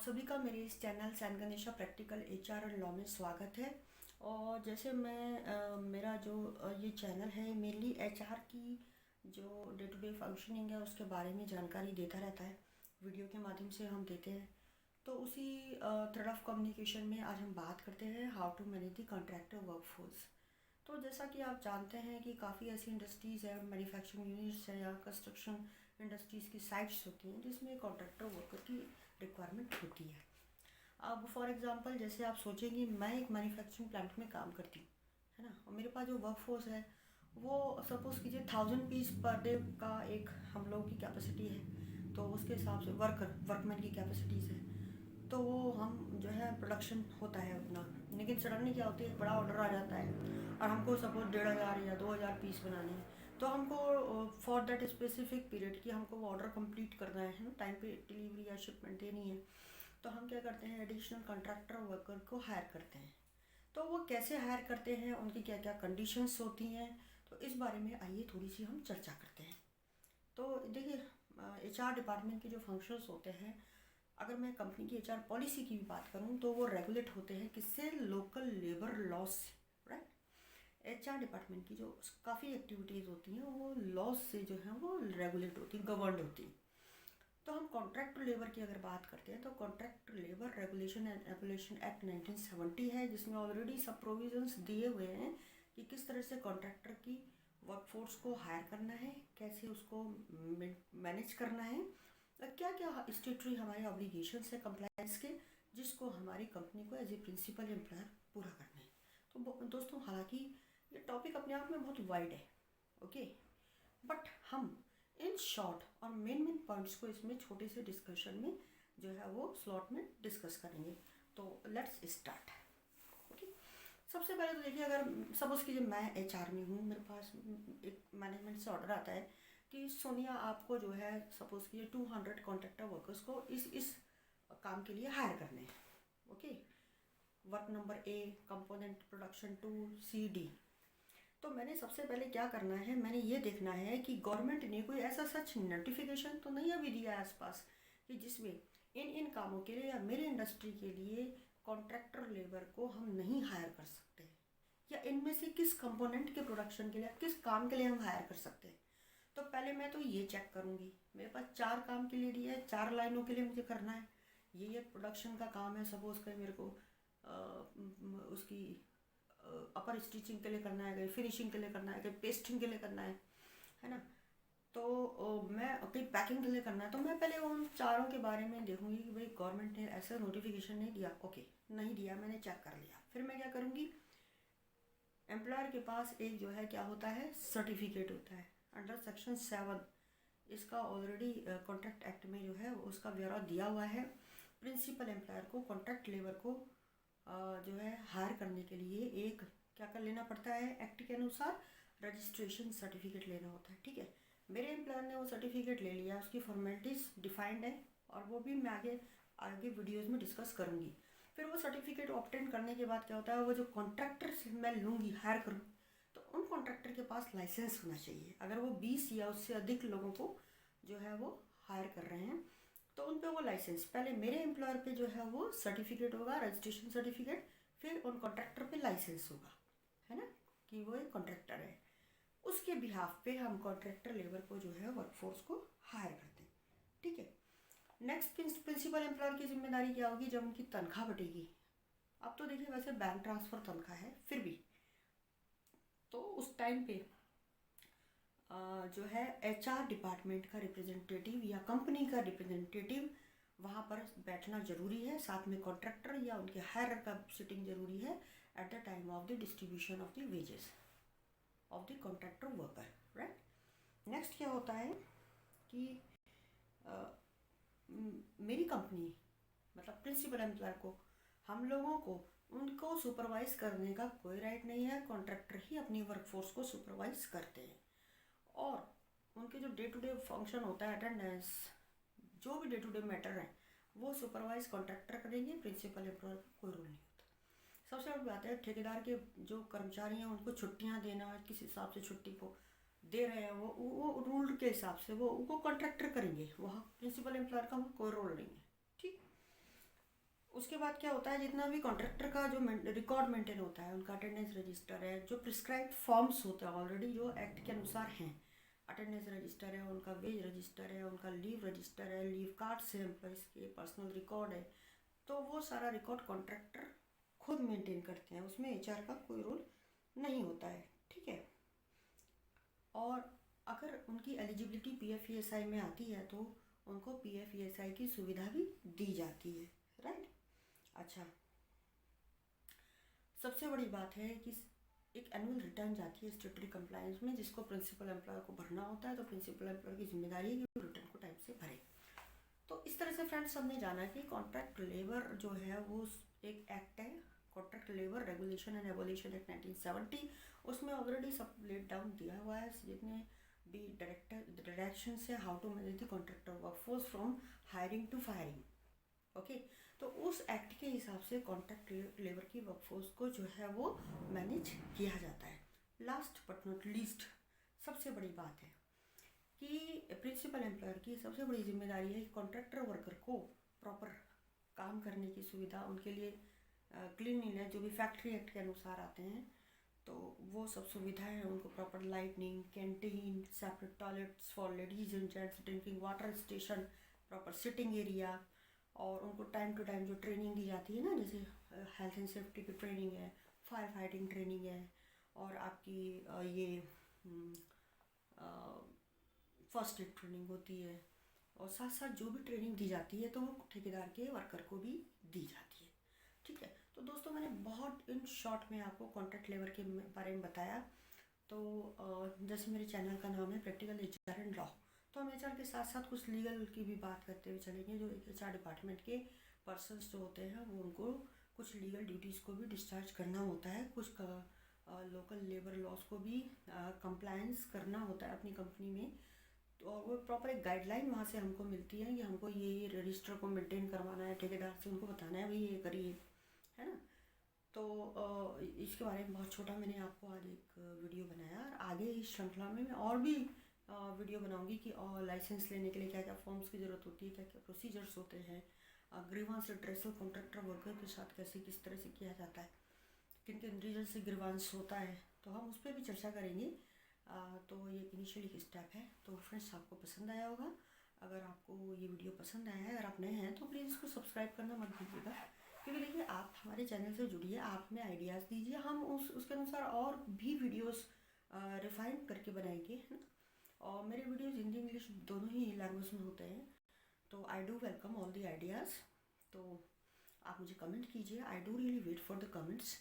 सभी का मेरे इस channel Sain Ganesha practical HR and law में स्वागत है। और जैसे मेरा जो ये चैनल है मेनली एचआर की जो डे टू डे फंक्शनिंग है उसके बारे में जानकारी देता रहता है, वीडियो के माध्यम से हम देते हैं। तो उसी थ्रेड ऑफ कम्युनिकेशन में आज हम बात करते हैं how to manage the contractor workforce. तो जैसा कि आप जानते हैं कि काफ़ी ऐसी इंडस्ट्रीज़ है, मैन्युफैक्चरिंग यूनिट्स है या कंस्ट्रक्शन इंडस्ट्रीज़ की साइट्स होती हैं जिसमें कॉन्ट्रैक्टर वर्कर की रिक्वायरमेंट होती है। अब फॉर एग्जांपल जैसे आप सोचेंगे मैं एक मैन्युफैक्चरिंग प्लांट में काम करती हूँ, है ना, और मेरे पास जो वर्कफोर्स है वो सपोज़ कीजिए 1000 पीस पर डे का एक हम लोगों की कैपेसिटी है। तो उसके हिसाब से वर्कमैन की कैपेसिटीज़ है, तो वो हम जो है प्रोडक्शन होता है उतना। लेकिन सडनली क्या होती है, बड़ा ऑर्डर आ जाता है और हमको सपोज 1500 या 2000 पीस बनाने हैं। तो हमको फॉर दैट स्पेसिफिक पीरियड की हमको वो ऑर्डर कंप्लीट करना है ना, टाइम पे डिलीवरी या शिपमेंट देनी है। तो हम क्या करते हैं, एडिशनल कॉन्ट्रैक्टर वर्कर को हायर करते हैं। तो वो कैसे हायर करते हैं, उनकी क्या क्या कंडीशंस होती हैं, तो इस बारे में आइए थोड़ी सी हम चर्चा करते हैं। तो देखिए, एचआर डिपार्टमेंट के जो फंक्शंस होते हैं, अगर मैं कंपनी की एचआर पॉलिसी की भी बात करूं तो वो रेगुलेट होते हैं किससे, लोकल लेबर लॉज से, राइट। एचआर डिपार्टमेंट की जो काफ़ी एक्टिविटीज़ होती हैं वो लॉज से जो है वो रेगुलेट होती हैं, गवर्नड होती हैं। तो हम कॉन्ट्रैक्ट लेबर की अगर बात करते हैं तो contract labour regulation and abolition act 1970 है, जिसमें ऑलरेडी सब प्रोविजंस दिए हुए हैं कि किस तरह से कॉन्ट्रैक्टर की वर्कफोर्स को हायर करना है, कैसे उसको मैनेज करना है, क्या क्या स्टेटरी हमारे ऑब्लिगेशंस है कंप्लायंस के, जिसको हमारी कंपनी को एज ए प्रिंसिपल एम्प्लॉयर पूरा करना है। तो दोस्तों, हालांकि ये टॉपिक अपने आप में बहुत वाइड है, ओके, बट हम इन शॉर्ट और मेन पॉइंट्स को इसमें छोटे से डिस्कशन में जो है वो स्लॉट में डिस्कस करेंगे। तो लेट्स स्टार्ट। ओके, सबसे पहले तो देखिए, अगर सपोज कीजिए मैं एचआर में हूँ, मेरे पास एक मैनेजमेंट से ऑर्डर आता है कि सोनिया आपको जो है सपोज कीजिए 200 कॉन्ट्रैक्टर वर्कर्स को इस काम के लिए हायर करने हैं। Okay, work number A, component production 2, C, D. तो मैंने सबसे पहले क्या करना है, मैंने ये देखना है कि गवर्नमेंट ने कोई ऐसा सच नोटिफिकेशन तो नहीं अभी दिया है आसपास कि जिसमें इन कामों के लिए या मेरे इंडस्ट्री के लिए कॉन्ट्रैक्टर लेबर को हम नहीं हायर कर सकते, या इनमें से किस कंपोनेंट के प्रोडक्शन के लिए, किस काम के लिए हम हायर कर सकते हैं। तो पहले मैं तो ये चेक करूँगी, मेरे पास 4 काम के लिए दिया है, 4 लाइनों के लिए मुझे करना है। ये प्रोडक्शन का काम है, सपोज कर मेरे को उसकी अपर स्टिचिंग के लिए करना है, कहीं फिनिशिंग के लिए करना है, कहीं पेस्टिंग के लिए करना है ना। तो मैं कहीं पैकिंग के लिए करना है। तो मैं पहले उन चारों के बारे में देखूंगी कि भाई गवर्नमेंट ने ऐसा नोटिफिकेशन नहीं दिया, ओके नहीं दिया, मैंने चेक कर लिया। फिर मैं क्या करूँगी, एम्प्लॉयर के पास एक जो है क्या होता है, सर्टिफिकेट होता है अंडर सेक्शन 7, इसका ऑलरेडी कॉन्ट्रैक्ट एक्ट में जो है उसका ब्यौरा दिया हुआ है। प्रिंसिपल एम्प्लॉयर को कॉन्ट्रैक्ट लेबर को जो है हायर करने के लिए एक क्या कर लेना पड़ता है, एक्ट के अनुसार रजिस्ट्रेशन सर्टिफिकेट लेना होता है। ठीक है, मेरे एम्प्लॉयर ने वो सर्टिफिकेट ले लिया, उसकी फॉर्मेलिटीज़ डिफाइंड है और वो भी मैं आगे आगे वीडियोज़ में डिस्कस करूँगी। फिर वो सर्टिफिकेट ऑब्टेन करने के बाद क्या होता है, वो जो कॉन्ट्रैक्टर मैं लूँगी, हायर करूँ, तो उन कॉन्ट्रैक्टर के पास लाइसेंस होना चाहिए। अगर वो 20 या उससे अधिक लोगों को जो है वो हायर कर रहे हैं तो उन पे वो लाइसेंस, पहले मेरे एम्प्लॉयर पे जो है वो सर्टिफिकेट होगा, रजिस्ट्रेशन सर्टिफिकेट, फिर उन कॉन्ट्रैक्टर पे लाइसेंस होगा, है ना, कि वो एक कॉन्ट्रैक्टर है। उसके बिहाफ पे हम कॉन्ट्रैक्टर लेबर को जो है वर्कफोर्स को हायर करते हैं। ठीक है, नेक्स्ट प्रिंसिपल एम्प्लॉयर की जिम्मेदारी क्या होगी, जब उनकी तनख्वाह बटेगी। अब तो देखिए वैसे बैंक ट्रांसफ़र तनख्वाह है, फिर भी तो उस टाइम पे जो है एचआर डिपार्टमेंट का रिप्रेजेंटेटिव या कंपनी का रिप्रेजेंटेटिव वहाँ पर बैठना ज़रूरी है, साथ में कॉन्ट्रैक्टर या उनके हायरर का सिटिंग ज़रूरी है at the time of the distribution of the wages of the contractor worker, right. Next क्या होता है कि मेरी कंपनी मतलब प्रिंसिपल एम्प्लॉयर को, हम लोगों को उनको सुपरवाइज़ करने का कोई राइट नहीं है, कॉन्ट्रैक्टर ही अपनी वर्कफोर्स को सुपरवाइज़ करते हैं। और उनके जो डे टू डे फंक्शन होता है, अटेंडेंस, जो भी डे टू डे मैटर है वो सुपरवाइज कॉन्ट्रैक्टर करेंगे, प्रिंसिपल एम्प्लॉयर कोई रोल नहीं होता। सबसे बड़ी बात है, ठेकेदार के जो कर्मचारी हैं उनको छुट्टियां देना, किस हिसाब से छुट्टी को दे रहे हैं वो रूल के हिसाब से वो कॉन्ट्रैक्टर करेंगे, वहाँ प्रिंसिपल एम्प्लॉयर का कोई रोल नहीं है। ठीक, उसके बाद क्या होता है, जितना भी कॉन्ट्रैक्टर का जो रिकॉर्ड मेंटेन होता है, उनका अटेंडेंस रजिस्टर है, जो प्रिस्क्राइब्ड फॉर्म्स होते हैं ऑलरेडी जो एक्ट के अनुसार हैं, अटेंडेंस रजिस्टर है, उनका वेज रजिस्टर है, उनका लीव रजिस्टर है, लीव कार्ड्स है एम्प्लॉइज़ के, पर्सनल रिकॉर्ड है, तो वो सारा रिकॉर्ड कॉन्ट्रैक्टर खुद मेंटेन करते हैं, उसमें एचआर का कोई रोल नहीं होता है। ठीक है। और अगर उनकी एलिजिबिलिटी पीएफईएसआई में आती है तो उनको पीएफईएसआई की सुविधा भी दी जाती है। राइट। अच्छा, सबसे बड़ी बात है कि एक एनुअल रिटर्न जाती है स्टेटरी कंप्लायंस में, जिसको प्रिंसिपल एम्प्लॉयर को भरना होता है, तो प्रिंसिपल एम्प्लॉयर की जिम्मेदारी है कि वो रिटर्न को टाइम से भरे। तो इस तरह से फ्रेंड्स हमने जाना कि कॉन्ट्रैक्ट लेबर जो है वो एक एक्ट है, contract labour regulation and abolition act 1970, उसमें ऑलरेडी सब लेट डाउन दिया हुआ है, जितने भी डायरेक्शन से how to manage the contractor workforce from hiring to firing. Okay. तो उस एक्ट के हिसाब से कॉन्ट्रैक्ट लेबर की वर्कफोर्स को जो है वो मैनेज किया जाता है। लास्ट बट नॉट लीस्ट, सबसे बड़ी बात है कि प्रिंसिपल एम्प्लॉयर की सबसे बड़ी जिम्मेदारी है कि कॉन्ट्रैक्टर वर्कर को प्रॉपर काम करने की सुविधा, उनके लिए क्लीनलीनेस जो भी फैक्ट्री एक्ट के अनुसार आते हैं, तो वो सब सुविधाएं हैं उनको, proper lightning, canteen, separate toilets for ladies and gents, drinking water station, proper sitting area, और उनको टाइम टू टाइम जो ट्रेनिंग दी जाती है ना, जैसे हेल्थ एंड सेफ्टी की ट्रेनिंग है, फायर फाइटिंग ट्रेनिंग है, और आपकी ये फर्स्ट एड ट्रेनिंग होती है, और साथ साथ जो भी ट्रेनिंग दी जाती है तो वो ठेकेदार के वर्कर को भी दी जाती है। ठीक है। तो दोस्तों मैंने बहुत इन शॉर्ट में आपको कॉन्ट्रैक्ट लेबर के बारे में बताया। तो जैसे मेरे चैनल का नाम है प्रैक्टिकल एचआर एंड लॉ, तो हम एचआर के साथ साथ कुछ लीगल की भी बात करते हुए चलेंगे। जो एचआर डिपार्टमेंट के पर्सनस जो होते हैं वो उनको कुछ लीगल ड्यूटीज़ को भी डिस्चार्ज करना होता है, कुछ लोकल लेबर लॉज को भी कंप्लायंस करना होता है अपनी कंपनी में। तो और वो प्रॉपर एक गाइडलाइन वहाँ से हमको मिलती है कि हमको ये रजिस्टर को मेंटेन करवाना है, ठेकेदार से उनको बताना है भाई ये करिए, है ना। तो इसके बारे में बहुत छोटा मैंने आपको आज एक वीडियो बनाया, और आगे इस श्रृंखला में मैं और भी वीडियो बनाऊंगी कि लाइसेंस लेने के लिए क्या क्या फॉर्म्स की ज़रूरत होती है, क्या क्या प्रोसीजर्स होते हैं, ग्रीवांस रिड्रेसल कॉन्ट्रैक्टर वर्कर के साथ कैसे किस तरह से किया जाता है, किन किन रीजन से ग्रीवांस होता है, तो हम उस पर भी चर्चा करेंगे। तो ये इनिशियली एक स्टेप है। तो फ्रेंड्स आपको पसंद आया होगा। अगर आपको ये वीडियो पसंद आया है, अगर आप नए हैं तो प्लीज़ इसको सब्सक्राइब करना मत भूलिएगा, क्योंकि देखिए आप हमारे चैनल से जुड़िए, आप हमें आइडियाज़ दीजिए, हम उसके अनुसार और भी वीडियोस रिफाइन करके बनाएंगे, है ना। और मेरे वीडियोस हिंदी इंग्लिश दोनों ही लैंग्वेज में होते हैं, तो I do welcome all the ideas. तो आप मुझे कमेंट कीजिए, I do really wait for the comments.